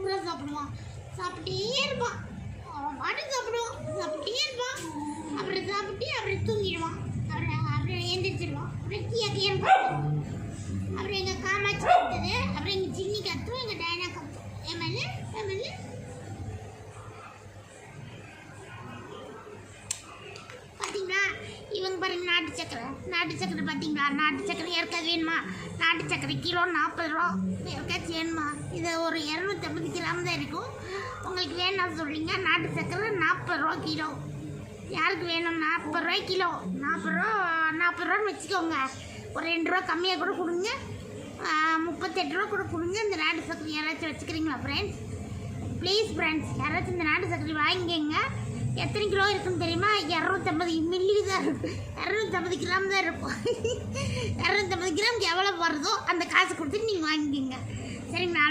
சூப்பராக சாப்பிடுவான். சாப்பிட்டே இருப்பான். அவன் பாட்டு சாப்பிட்டே இருப்பான். அப்புறம் சாப்பிட்டு அப்புறம் தூங்கிடுவான். அப்புறம் எழுந்திரிச்சிடுவான். அப்புறம் கீழே அப்புறம் எங்கள் காமாட்சி கத்துது. அப்புறம் எங்கள் ஜின்னி கத்தும். எங்கள் டைனா கத்தும். எம்எல்ஏ பார்த்தீங்களா? இவங்க பாருங்க நாட்டு சக்கரை பார்த்தீங்களா? நாட்டு சக்கரை யாருக்காவது வேணுமா? நாட்டு சக்கரை கிலோ 40 ரூபா. யாருக்காச்சும் வேணுமா? இது ஒரு 250 கிராம் தான் இருக்கும். உங்களுக்கு வேணும்னு சொல்கிறீங்க. நாட்டு சக்கரை 40 ரூபா கிலோ. யாருக்கு வேணும்? 40 ரூபாய் கிலோ. 40 ரூபான்னு வச்சுக்கோங்க. ஒரு 2 ரூபா கம்மியாக கூட கொடுங்க. 38 ரூபா கூட கொடுங்க. இந்த நாட்டு சக்கரை யாராச்சும் வச்சுக்கிறீங்களா ஃப்ரெண்ட்ஸ்? ப்ளீஸ் ஃப்ரெண்ட்ஸ், யாராச்சும் இந்த நாட்டு சக்கரை வாங்கிக்கங்க. எத்தனை கிலோ இருக்குன்னு தெரியுமா? 250 மில்லி தான் இருக்கும். 250 கிராம் தான் இருக்கும். 250 கிராமுக்கு எவ்வளோ வருதோ அந்த காசு கொடுத்து நீங்கள் வாங்கிக்கோங்க. சரிங்களா?